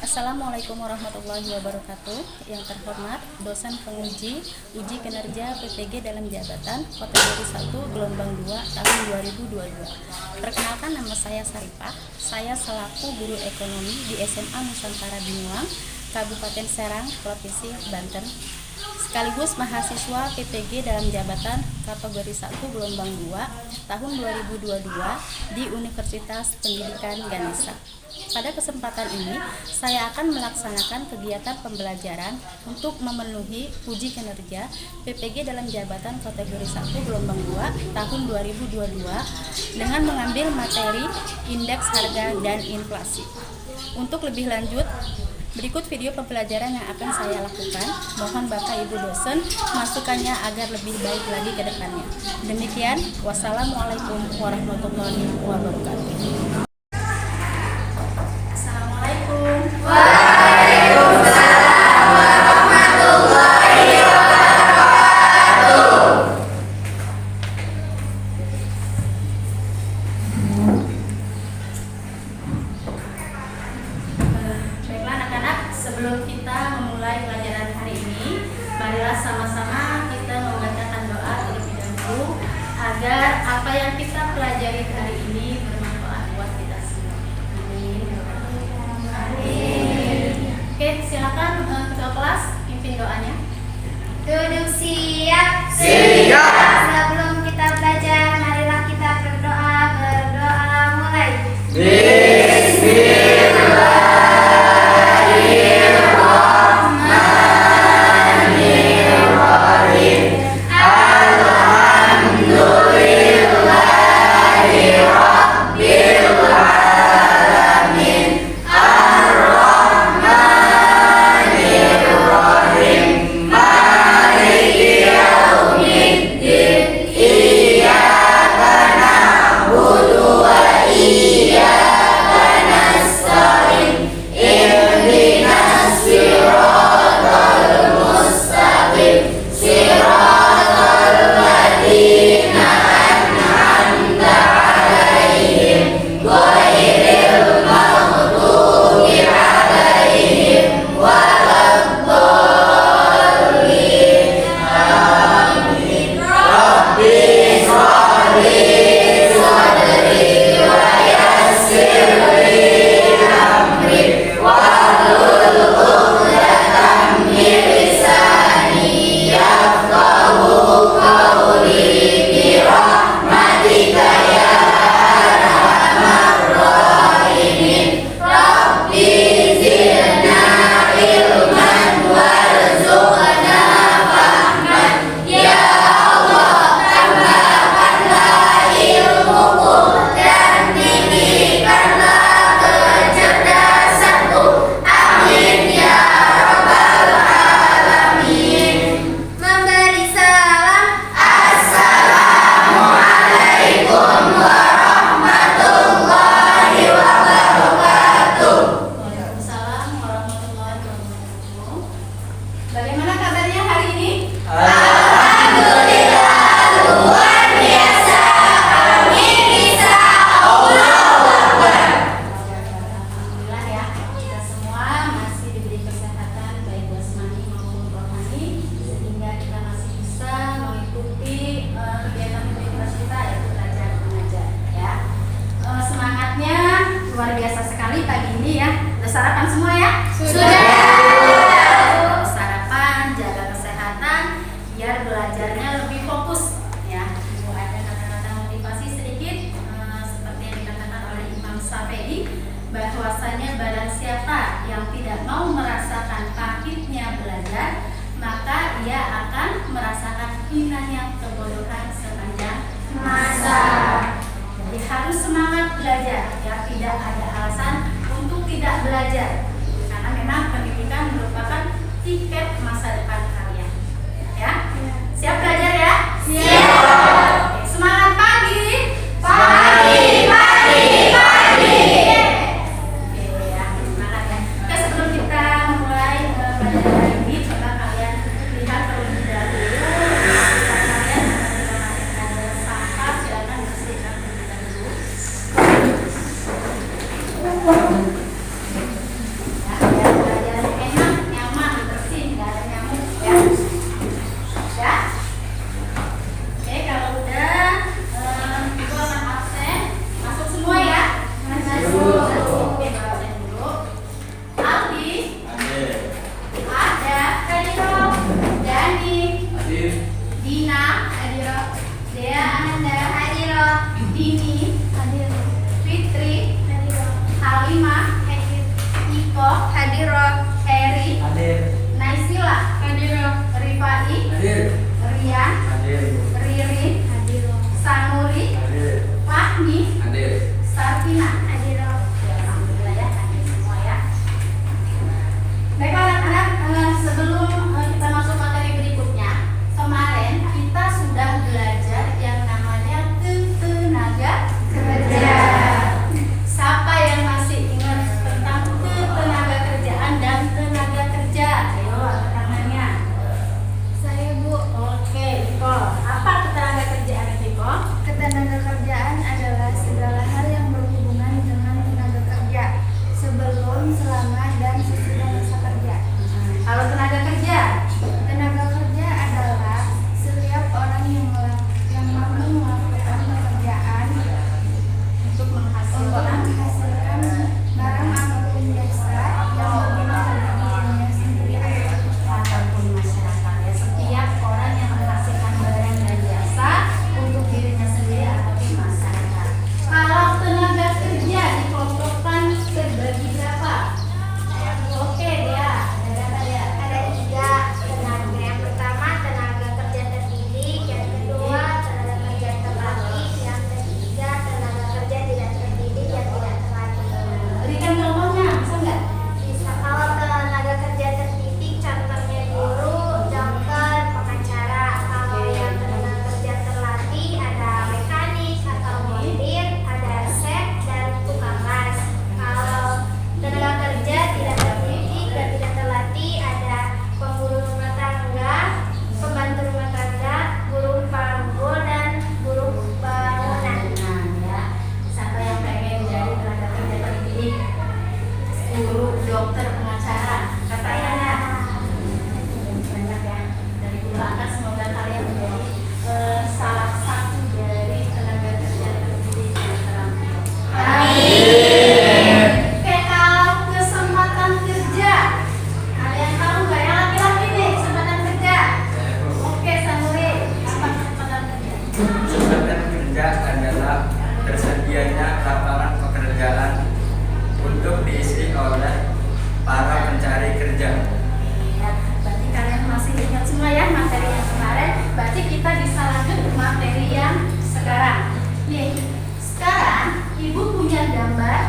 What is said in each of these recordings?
Assalamualaikum warahmatullahi wabarakatuh. Yang terhormat dosen penguji uji kinerja PPG dalam jabatan kategori 1 gelombang 2 tahun 2022. Perkenalkan, nama saya Saripah. Saya selaku guru ekonomi di SMA Nusantara Binuang, Kabupaten Serang, Provinsi Banten, sekaligus mahasiswa PPG dalam jabatan kategori 1 gelombang 2 tahun 2022 di Universitas Pendidikan Ganesha. Pada kesempatan ini, saya akan melaksanakan kegiatan pembelajaran untuk memenuhi uji kinerja PPG dalam jabatan kategori 1 gelombang 2 tahun 2022 dengan mengambil materi indeks harga dan inflasi. Untuk lebih lanjut, berikut video pembelajaran yang akan saya lakukan. Mohon Bapak Ibu dosen masukannya agar lebih baik lagi ke depannya. Demikian, wassalamualaikum warahmatullahi wabarakatuh. Baiklah anak-anak, sebelum kita memulai pelajaran hari ini, marilah sama-sama kita membacakan doa terlebih dahulu agar apa yang kita pelajari hari ini bermanfaat buat kita semua. Amin. Amin. Oke, silakan ketua kelas pimpin doanya. Duduk siap. Siap. Sebelum kita belajar, marilah kita berdoa. Berdoa mulai. Bagaimana kabarnya hari ini? Alhamdulillah ya, kita semua masih diberi kesehatan baik jasmani maupun rohani, sehingga kita masih bisa mengikuti kegiatan aktivitas kita yaitu belajar mengajar ya. Semangatnya luar biasa sekali pagi ini ya. Udah sarapan semua ya? Sudah. Sarapan, jaga kesehatan biar belajarnya lebih fokus ya. Ada kata-kata motivasi sedikit seperti yang dikatakan oleh Imam Syafi'i, bahwasanya barang siapa yang tidak mau merasakan pahitnya belajar, maka ia akan merasakan hinanya kebodohan sepanjang masa. Jadi harus semangat belajar ya, tidak ada alasan untuk tidak belajar, karena memang pendidikan merupakan tiket masa depan kalian ya. Siap belajar ya? Siap. Oke, semangat pagi. Pagi. Oke ya, semangat ya. Oke, sebelum kita memulai pelajaran hari ini, coba kalian lihat terlebih dahulu kalian ada sampah, silakan bersihkan terlebih dahulu. guru, dokter, pengacara. Katanya banyak ya. Dari dulu akan semoga kalian menjadi salah satu dari tenaga kerja terpilih dan terampil. Amin. Oke, kalau kesempatan kerja, kalian tahu nggak ya laki-laki nih kesempatan kerja? Oke, Sanuri, apa kesempatan kerja? Kesempatan kerja adalah tersedianya lapangan pekerjaan untuk diisi oleh para pencari kerja. Ya, berarti kalian masih ingat semua ya materi yang kemarin. Berarti kita bisa lanjut ke materi yang sekarang. Nih, sekarang ibu punya gambar.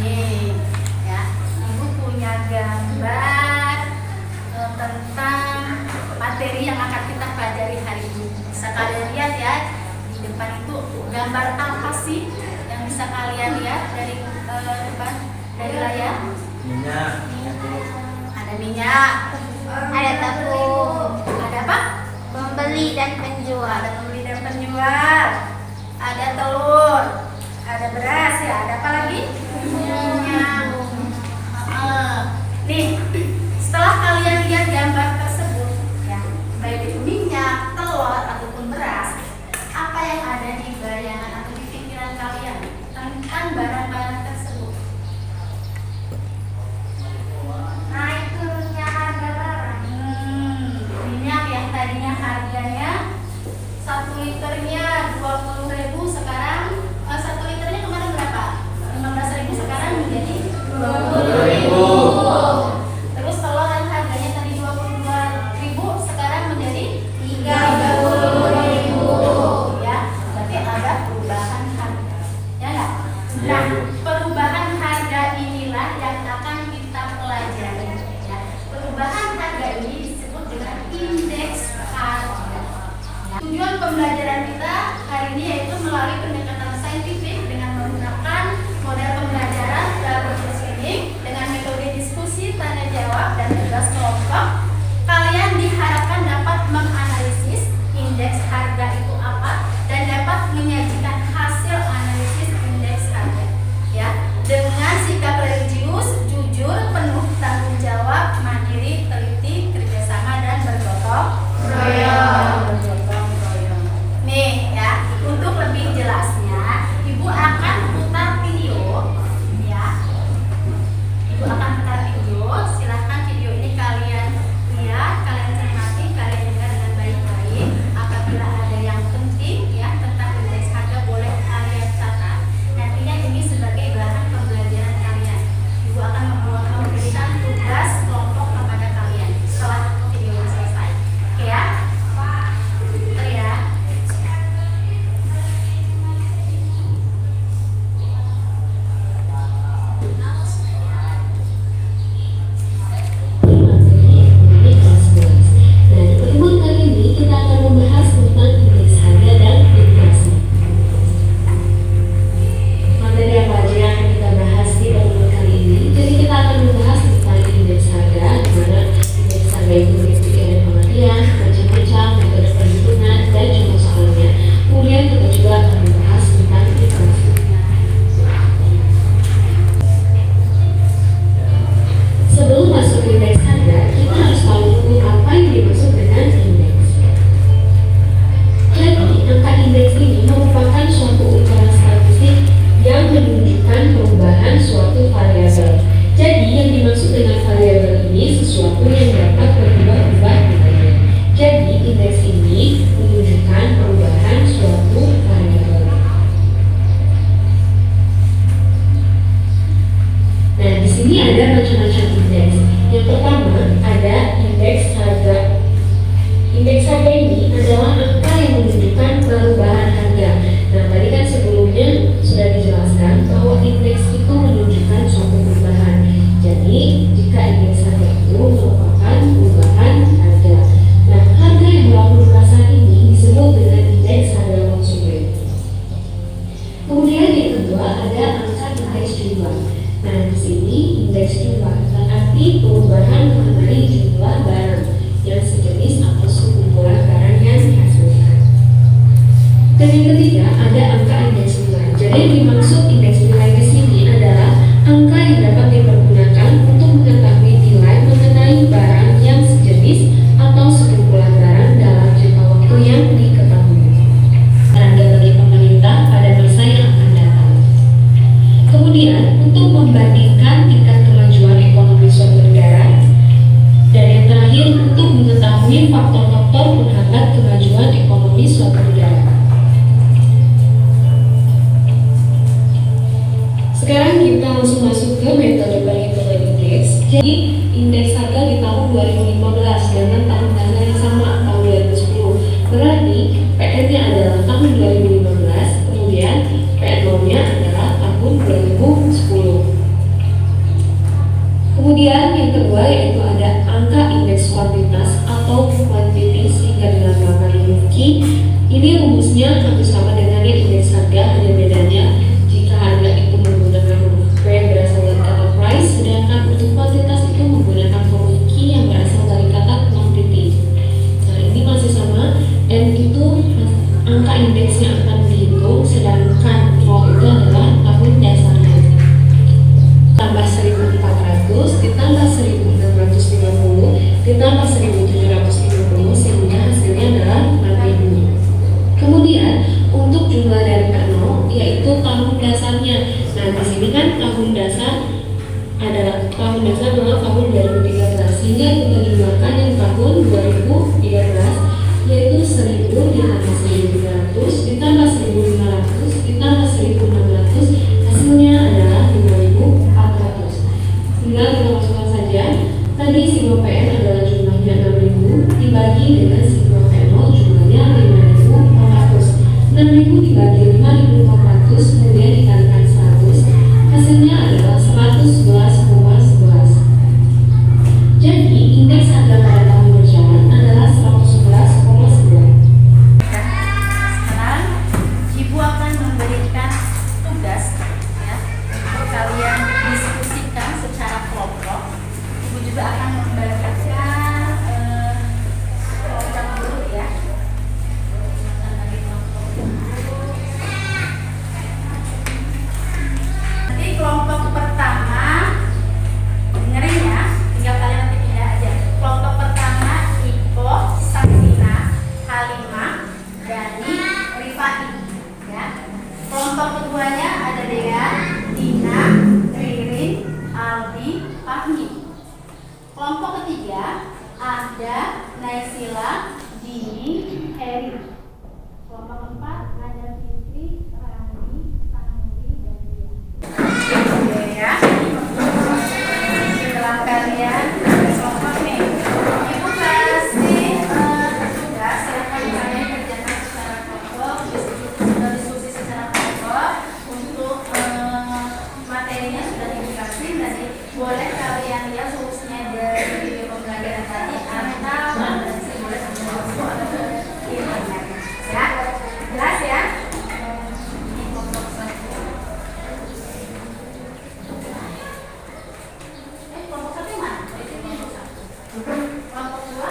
Nih, ya, ibu punya gambar tentang materi yang akan kita pelajari hari ini. Bisa kalian lihat ya, di depan itu gambar apa sih yang bisa kalian lihat dari depan, dari layar? Minyak, Ada minyak, Ada tepung, ada apa? pembeli dan penjual. Ada pembeli dan penjual, ada telur, ada beras ya, ada apa lagi? Minyak. Nih, setelah kalian lihat gambar tersebut, ya, baik itu minyak, telur ataupun beras, apa yang ada di bayangan atau di pikiran kalian tentang barang-barang tersebut? Naik turunnya harga barang. Minyak yang tadinya harganya 1 liternya 20.000, sekarang 1 liternya kemarin berapa? 15.000, sekarang menjadi 20.000. Terus telur yang harganya tadi 22.000, sekarang menjadi 30.000. Ya, berarti ada perubahan harga. Ya enggak? Nah, perubahan harga inilah yang akan kita pelajari. Ya, perubahan harga ini disebut dengan indeks harga. Ya. Tujuan pembelajaran kita hari ini yaitu melalui pendekatan saintifik dengan menggunakan model pembelajaran double listening dengan metode diskusi, tanya jawab, dan tugas kelompok. Kalian diharapkan dapat menganalisis indeks harga itu apa dan dapat menyajikan hasil analisis indeks harga. Ya, dengan sikap religius, jujur, penuh tanggung jawab, mandiri, teliti, kerjasama, dan bergotong royong. Bergotong royong. Nih ya, untuk lebih jelasnya, ibu akan putar video. Ya, ibu akan putar video. Silahkan video ini kalian lihat, kalian cermati, kalian dengar dengan baik-baik. Apabila ada yang penting ya tentang indeks harga, boleh kalian catat. Nantinya ini sebagai bahan pembelajaran kalian. Ibu akan memberikan tugas kelompok kepada kalian setelah video ini selesai. Oke ya? Bentar ya. Nah, di pertemuan kali ini kita akan membahas tentang indeks harga dan inflasi. Materi apa aja yang akan kita bahas di pertemuan kali ini? Jadi kita akan membahas tentang indeks harga, di mana indeks harga itu berisi ada pengertian, macam-macam, metode perhitungan, dan contoh soalnya. Kemudian kita juga akan membahas tentang inflasi. Sebelum masuk ke indeks harga, kita harus tahu dulu apa yang dimaksud dengan indeks. Jadi, angka indeks ini merupakan suatu ukuran statistik yang menunjukkan perubahan suatu variabel. Jadi, yang dimaksud dengan variabel ini sesuatu yang dapat berubah-ubah nilainya. Jadi, indeks ini menunjukkan perubahan suatu variabel. Nah, di sini ada macam-macam indeks. Yang pertama ada indeks harga. Indeks harga ini adalah angka yang menunjukkan perubahan harga. Nah, tadi kan sebelumnya sudah dijelaskan bahwa indeks itu menunjukkan suatu perubahan. Jadi, jika indeks harga itu merupakan perubahan harga. Nah, harga yang berlaku saat ini disebut dengan indeks harga konsumen. Kemudian yang kedua ada angka indeks jumlah. Nah, di sini indeks jumlah berarti perubahan mengenai jumlah barang yang sejenis atau sekumpulan barang yang dihasilkan. Dan yang ketiga ada angka indeks nilai. Jadi yang dimaksud indeks nilai di sini adalah angka yang dapat dipergunakan untuk mengetahui nilai mengenai barang yang sejenis atau sekumpulan barang dalam jangka waktu yang diketahui. Harga bagi pemerintah pada masa yang akan datang. Kemudian, untuk membandingkan tingkat kemajuan ekonomi suatu negara, dan yang terakhir untuk mengetahui faktor-faktor penghambat kemajuan ekonomi suatu negara. Sekarang kita langsung masuk ke metode perhitungan indeks. Jadi indeks harga di tahun 2015 dengan tahun dasar yang sama tahun 2010. Berarti PN-nya adalah tahun 2015, kemudian PN0-nya adalah tahun 2010. Kemudian yang kedua yaitu ada angka indeks kuantitas atau quantity sehingga dinamakan UQ. Ini rumusnya hampir sama dengan yang indeks harga, hanya bedanya jika harga itu menggunakan huruf P berasal dari kata price, sedangkan untuk kuantitas itu menggunakan huruf Q yang berasal dari kata quantity. Nah ini masih sama, N itu angka indeks yang akan dihitung, sedangkan O itu adalah tahun dasarnya. Tambah 1400 ditambah 1650 ditambah 1750 sehingga hasilnya adalah 6000. Kemudian untuk jumlah dari P0 yaitu tahun dasarnya. Nah di sini kan tahun dasar adalah tahun 2013 sehingga kita jumlahkan yang tahun 2013 yaitu 1000 ditambah 1300 ditambah 1500 ditambah 1600 hasilnya adalah 5400. Tinggal kita masukkan saja. Tadi sigma PN adalah jumlahnya 6000 dibagi dengan sigma P0 jumlahnya 5400. 6000 dibagi 5400 kemudian dikalikan 100 hasilnya adalah 111,11. Jadi indeks harga pada tahun berjalan adalah 111,9. Sekarang Ibu akan memberikan tugas ya untuk kalian diskusikan secara kelompok. Ibu juga akan membacakan kelompok dulu ya. Nanti kelompok pertama dengerin ya, tinggal kalian nanti pindah aja. Kelompok pertama Iko, Saksina, Halimah, Dani, Rifai ya. Kelompok keduanya ada Dean, Dina, Ririn, Aldi, Fahmi. Kelompok ketiga ada Naisila, Dini, Heri. Kelompok keempat ada Fitri, Rani, Sanuri, dan Dia. Oke ya. Setelah kalian kelompok nih, Ibu kasih tugas, silakan kalian kerjakan secara kelompok, diskusi secara kelompok. Untuk materinya sudah dikasih, nanti boleh kalian lihat solusinya dari video pembelajaran tadi atau boleh atau di internet ya. Jelas ya? Ini kelompok satu. Kelompok satu mana? Kelompok dua?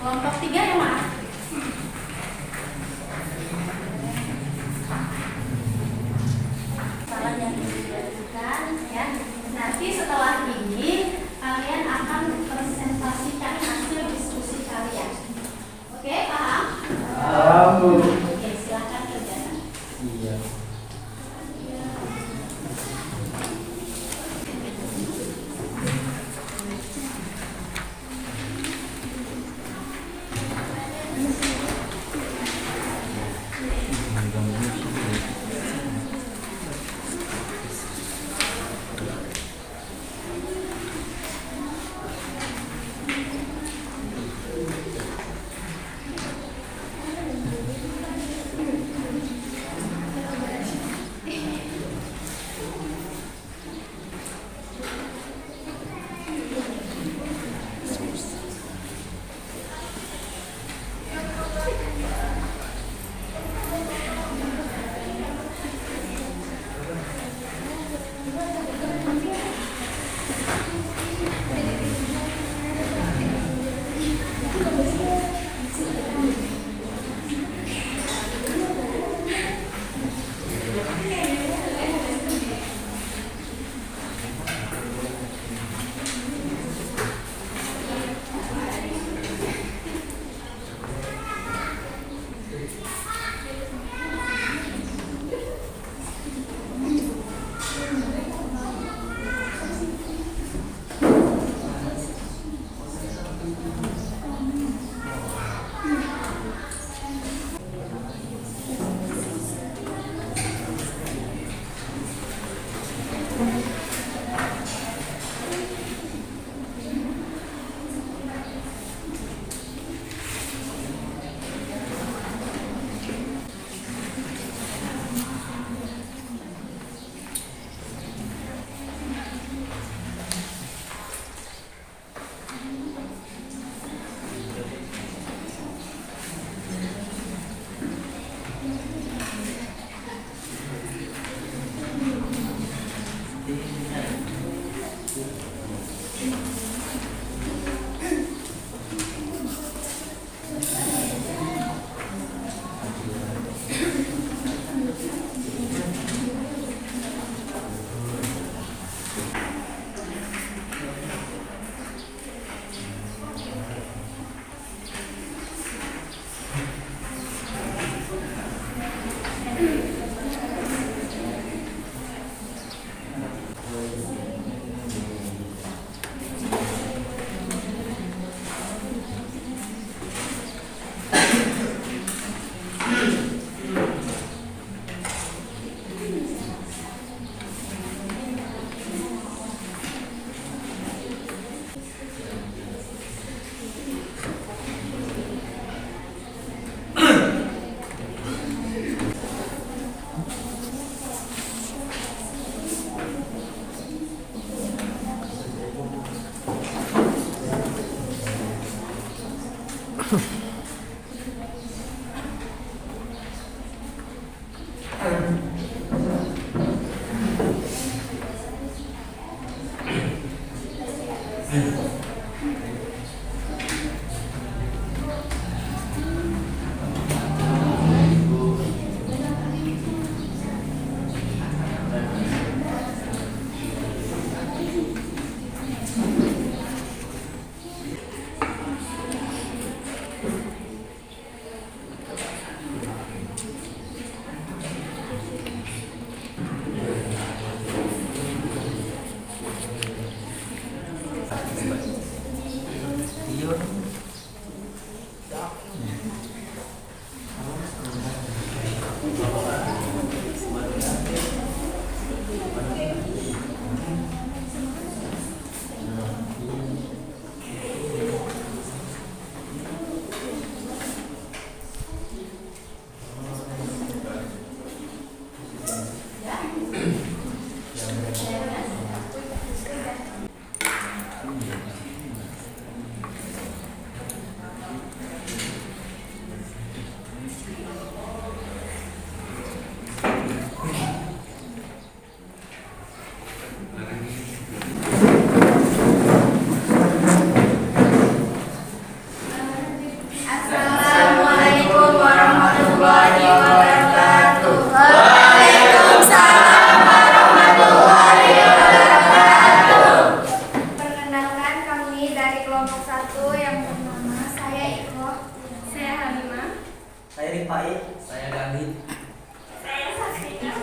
Kelompok tiga yang mana? Salah yang dilakukan ya. Nanti setelah ini kalian akan presentasikan hasil diskusi kalian. Oke, paham? Oke, silakan kerjakan. Iya. Assalamualaikum warahmatullahi wabarakatuh. Waalaikumsalam warahmatullahi wabarakatuh. Perkenalkan, kami dari kelompok 1 yang bernama saya Iko, saya Halimah, Saya Rifai. Saya Gandhi. saya Saskia.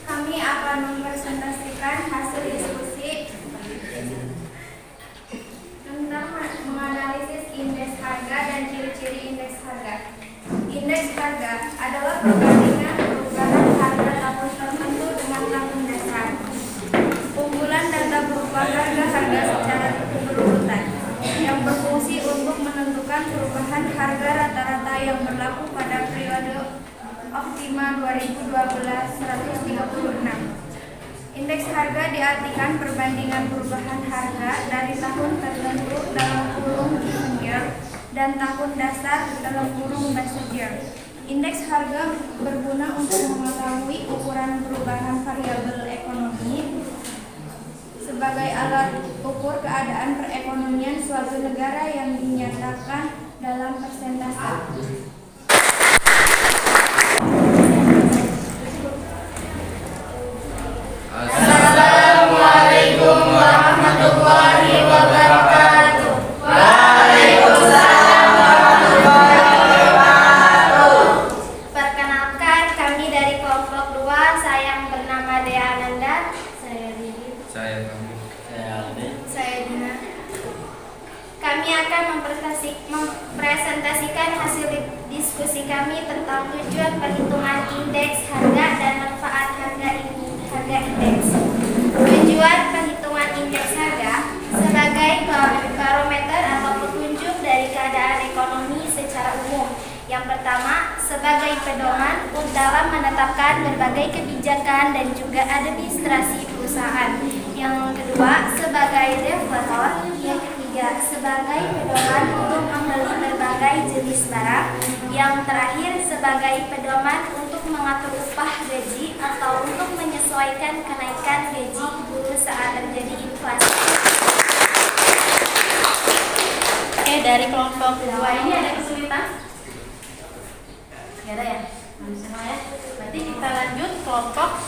Kami akan mempresentasikan hasil diskusi tentang menganalisis indeks harga dan ciri-ciri indeks harga. Indeks harga adalah perbandingan perubahan harga tahun tertentu dengan tahun dasar. Kumpulan data berupa harga-harga secara berurutan yang berfungsi untuk menentukan perubahan harga rata-rata yang berlaku pada periode optima 2012-136. Indeks harga diartikan perbandingan perubahan harga dari tahun tertentu dalam kurung year dan tahun dasar dalam kurung basic year. Indeks harga berguna untuk mengetahui ukuran perubahan variabel ekonomi sebagai alat ukur keadaan perekonomian suatu negara yang dinyatakan dalam persentase. Assalamualaikum warahmatullahi wabarakatuh. Waalaikumsalam warahmatullahi wabarakatuh. Perkenalkan, kami dari kelompok 2, saya yang bernama Dea Ananda, saya Didi, Saya Kami. Saya Aldi. saya Dina. Kami akan mempresentasikan hasil diskusi kami tentang tujuan perhitungan indeks harga dan manfaat harga indeks. Tujuan perhitungan indeks harga sebagai barometer atau petunjuk dari keadaan ekonomi secara umum. Yang pertama, sebagai pedoman dalam menetapkan berbagai kebijakan dan juga administrasi perusahaan. Yang kedua, sebagai regulator. Yang ketiga, sebagai pedoman untuk membeli berbagai jenis barang. Yang terakhir, sebagai pedoman untuk mengatur upah gaji atau untuk menyesuaikan menyesuaikan kenaikan gaji guru saat terjadi inflasi. Oke, dari kelompok 2 ini ada kesulitan? Nggak ada ya? Semua ya. Berarti kita lanjut kelompok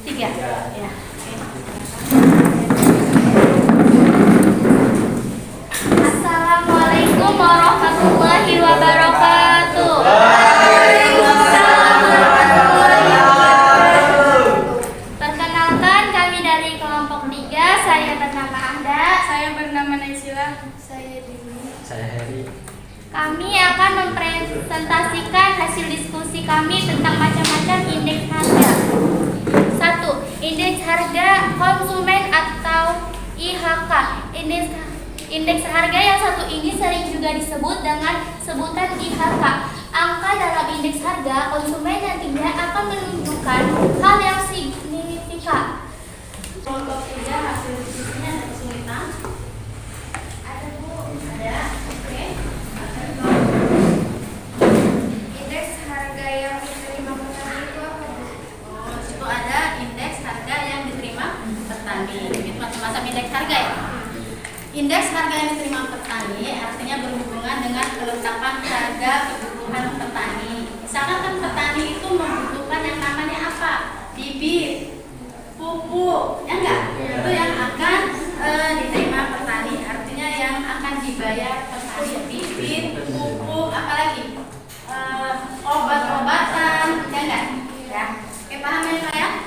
3. Ya. Assalamualaikum warahmatullahi wabarakatuh. Perkenalkan, kami dari kelompok 3. Saya bernama Anda. Saya bernama Naisila. Saya Dini. Saya Heri. Kami akan mempresentasikan hasil diskusi kami tentang macam-macam indeks harga. 1. Indeks harga konsumen atau IHK. Indeks harga yang satu ini sering juga disebut dengan sebutan IHK. Angka dalam indeks harga konsumen nantinya akan menunjukkan hal yang signifikan. Kelompok 3 hasil diskusinya ada kesulitan? Ada Bu. Ada. Oke. Indeks harga yang diterima petani itu apa Bu? Oh, itu ada indeks harga yang diterima petani. Itu macam-macam indeks harga ya. Indeks harga yang diterima petani artinya berhubungan dengan kelengkapan harga kebutuhan petani. Misalkan kan petani itu membutuhkan yang namanya apa? Bibit, pupuk, ya enggak? Itu yang akan diterima petani. Artinya yang akan dibayar petani bibit, pupuk, apalagi obat-obatan, ya enggak? Ya. Oke, paham ya saya?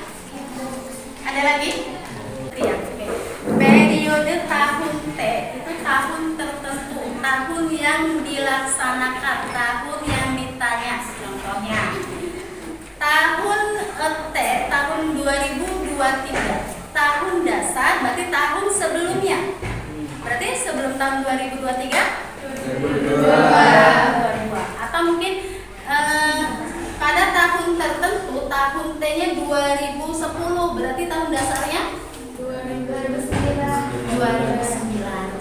Ada lagi? Iya, oke. Periode tahun T itu tahun tertentu, tahun yang dilaksanakan, tahun yang ditanya. Contohnya, tahun T tahun 2023, tahun dasar berarti tahun sebelumnya. Berarti sebelum tahun 2023? 2022. Atau mungkin pada tahun tertentu, tahun T-nya 2010, berarti tahun dasarnya 2009.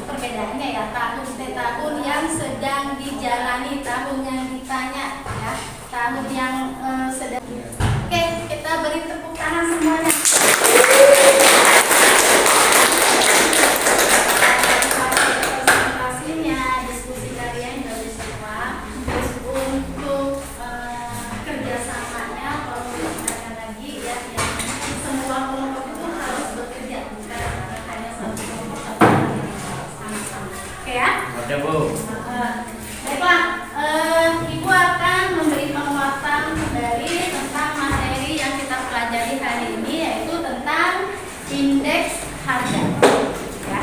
Perbedaannya ya, tahun T tahun yang sedang dijalani, tahun yang ditanya ya, tahun yang sedang. Oke, kita beri tepuk tangan semuanya. Presentasinya, diskusi kalian dari semua. Terus untuk kerjasamanya, kalau diingatkan lagi ya, yang semua kelompok itu harus bekerja, bukan hanya satu kelompok sama-sama. Oke ya? Oke Bu. Baiklah, Ibu akan memberi penguatan dari tentang materi yang kita pelajari hari ini, yaitu tentang indeks harga. Ya.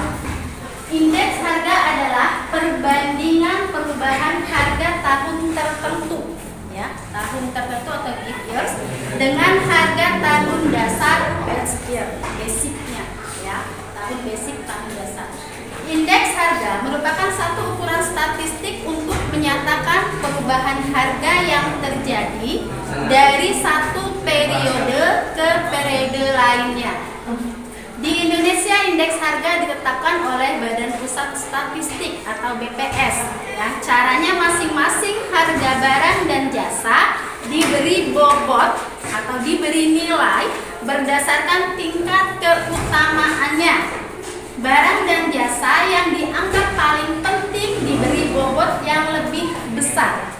Indeks harga adalah perbandingan perubahan harga tahun tertentu, ya, tahun tertentu atau leap years dengan harga tahun dasar base year, basicnya, ya, tahun basic tahun dasar. Indeks harga merupakan satu ukuran statistik untuk menyatakan perubahan harga yang terjadi dari satu periode ke periode lainnya. Di Indonesia, indeks harga ditetapkan oleh Badan Pusat Statistik atau BPS. Ya, caranya masing-masing harga barang dan jasa diberi bobot atau diberi nilai berdasarkan tingkat keutamaannya. Barang dan jasa yang dianggap paling penting diberi bobot yang lebih besar.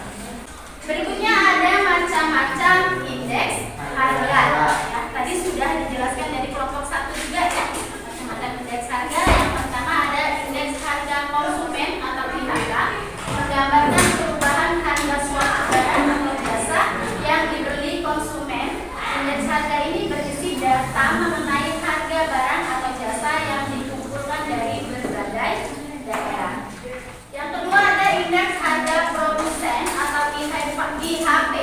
Berikutnya ada macam-macam indeks harga. Ya, tadi sudah dijelaskan dari kelompok 1 juga ya. Macam-macam indeks harga. Yang pertama ada indeks harga konsumen atau IHK, menggambarkan perubahan harga suatu barang atau jasa yang dibeli konsumen. Indeks harga ini berisi data mengenai harga barang atau jasa yang dari berbagai daerah. Yang kedua ada indeks harga produsen atau IHP,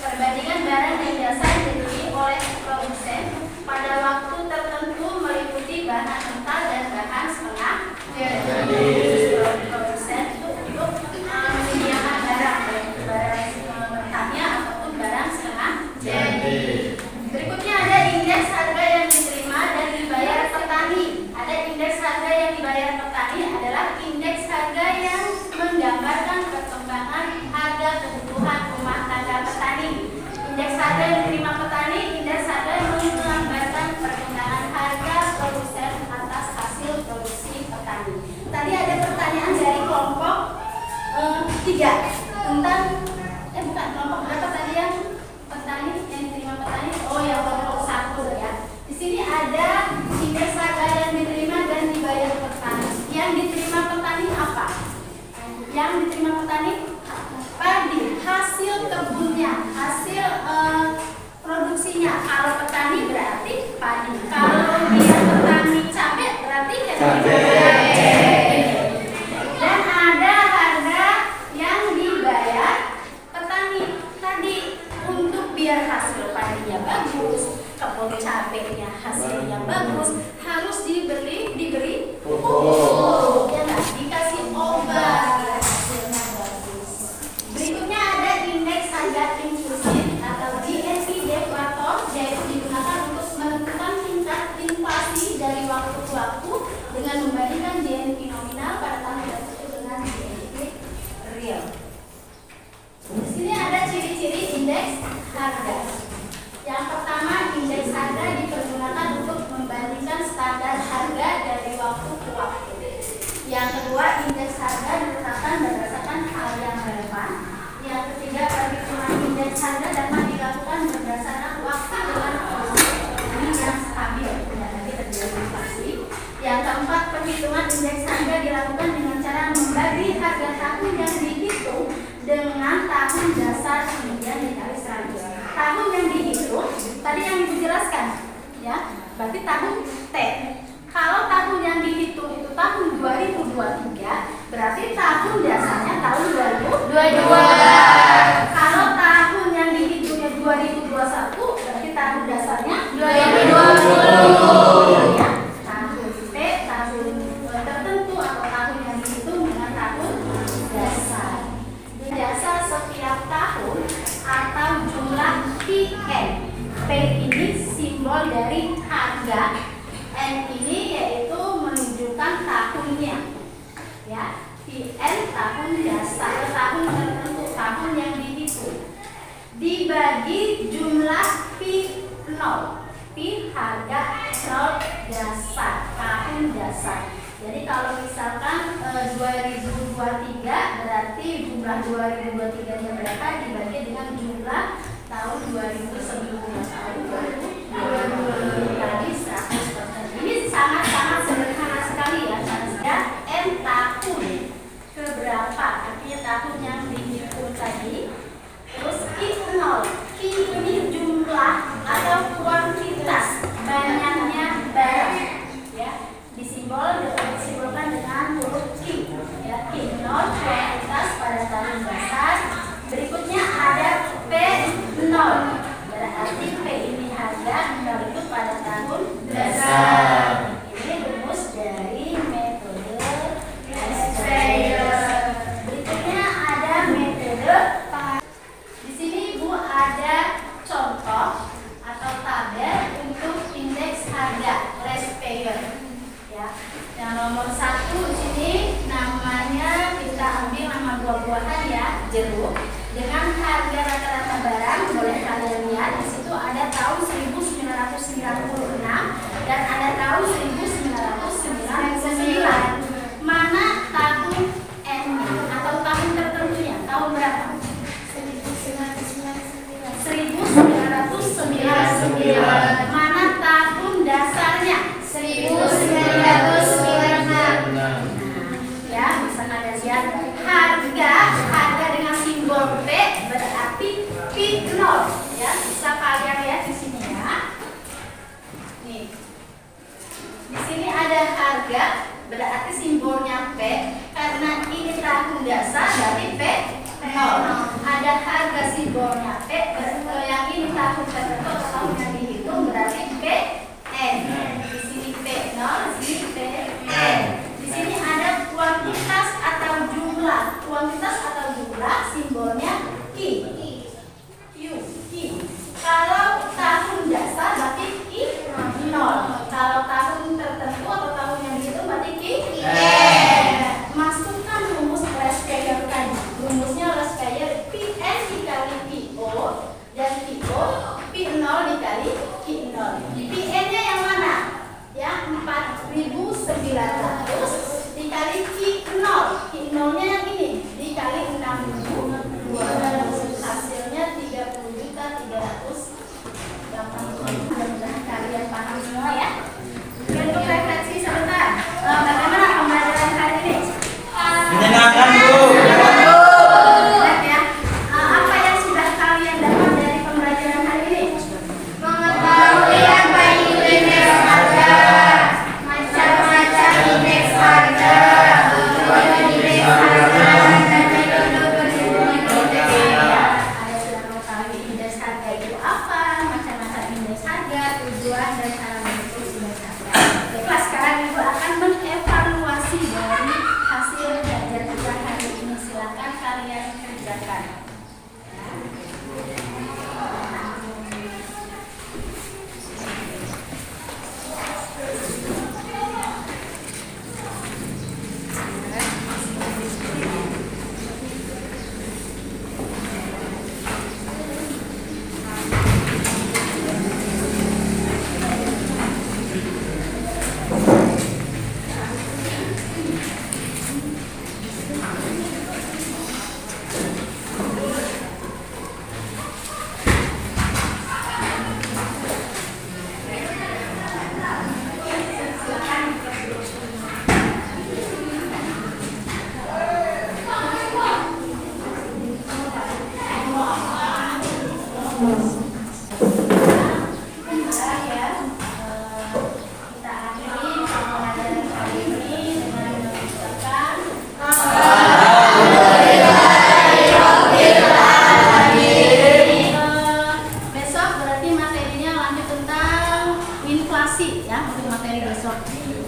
perbandingan barang dan jasa yang dibeli oleh produsen pada waktu tertentu meliputi bahan mentah dan bahan setengah jadi. Produsen itu untuk menyediakan barang mentahnya ataupun barang setengah jadi. Berikutnya ada indeks harga yang diterima dan dibayar petani. Ada indeks harga yang dibayar petani adalah indeks harga yang menggambarkan perkembangan harga kebutuhan rumah tangga petani. Indeks harga yang diterima petani, indeks harga yang menggambarkan 3 tentang bukan kelompok berapa tadi yang petani yang diterima petani? Oh ya, kelompok 1 ya. Di sini ada indeks harga yang diterima dan dibayar petani. Yang diterima petani apa? Yang diterima petani padi, hasil kebunnya, hasil produksinya. Kalau petani berarti padi. Kalau dia petani cabai berarti dan ada harga yang dibayar petani tadi untuk biar hasil padinya bagus, kebun cabainya hasilnya bagus, harus diberi pupuk, ya nggak? Dikasih obat biar hasilnya bagus. Berikutnya ada indeks harga inklusif atau GSI deflator, yaitu digunakan untuk menentukan tingkat inflasi dari waktu ke waktu dengan membandingkan GNP nominal pada tahun tersebut dengan GNP real. Di sini ada ciri-ciri indeks harga. Yang pertama, indeks harga dipergunakan untuk membandingkan standar harga dari waktu ke waktu. Yang kedua, indeks harga ditetapkan berdasarkan hal yang relevan. Yang ketiga, perhitungan indeks harga dapat dilakukan berdasarkan waktu dengan kondisi ekonomi yang stabil, tidak lagi terjadi inflasi. Yang keempat, perhitungan indeks harga dilakukan dengan cara membagi harga tahun yang dihitung dengan tahun dasar kemudian dikali 100. Tahun yang dihitung tadi yang Ibu jelaskan, ya, berarti tahun T. Kalau tahun yang dihitung itu tahun 2023, berarti tahun dasarnya tahun 2022. Kalau tahun yang dihitungnya 2021, berarti tahun dasarnya 2020. Ya, tahun T, tahun tertentu atau tahun yang dihitung dengan tahun dasar. Dasar setiap tahun atau jumlah PN. P ini simbol dari harga. N ini yaitu menunjukkan tahunnya, ya. PN tahun dasar, tahun tertentu, tahun yang dihitung. Dibagi jumlah P0. P harga 0 dasar, tahun dasar. Jadi kalau misalkan 2023 berarti jumlah 2023 nya berapa dibagi dengan jumlah tahun 2000 sebelumnya, tahun 2020 tadi 100%. Ini sangat-sangat sederhana sekali ya, karena N tahun keberapa, artinya tahun yang dihitung tadi. Terus I0, I ini jumlah atau kuantitas banyaknya barang, ya, disimbolkan dengan huruf Q, ya, Q0 kuantitas pada tahun dasar. Berikutnya ada P0, berarti P ini harga, 0 itu pada tahun dasar. Ini rumus dari metode Speyer. Berikutnya ada metode. Di sini Bu ada contoh atau tabel untuk indeks harga Speyer. Ya, yang nomor 1 di sini namanya kita ambil nama buah-buahan ya, jeruk. Dengan harga rata-rata barang, boleh kalian lihat di situ ada tahun 1996 dan ada tahun 1999. Mana tahun N-nya atau tahun tertentunya? Tahun berapa? 1999. Mana tahun dasarnya? 1996. Ya, bisa kalian lihat harga dengan simbol P berarti P0, ya, bisa kalian lihat di sini ya. Nih, di sini ada harga berarti simbolnya P, karena ini tahun dasar berarti P0. Ada harga simbolnya P, yang ini tahun tertentu atau tahun yang dihitung berarti PN. Di sini P0, di sini PN. Di sini ada kuantitas atau jumlah. Kuantitas atau jumlah simbolnya Q. Kalau tahun dasar berarti I0. Kalau tahun tertentu atau tahun yang dihitung berarti Q. Masukkan rumus Speyer tadi. Rumusnya Speyer PN dikali PO dan PO P0 dikali Q0. PN-nya yang mana? Ya, 4.900 dikali Q0. Q0-nya yang ini dikali 16.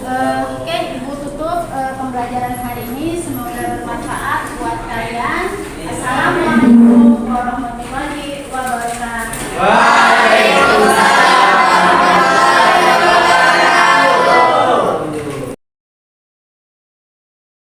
Oke, Ibu tutup pembelajaran hari ini. Semoga bermanfaat buat kalian. Assalamualaikum warahmatullahi wabarakatuh.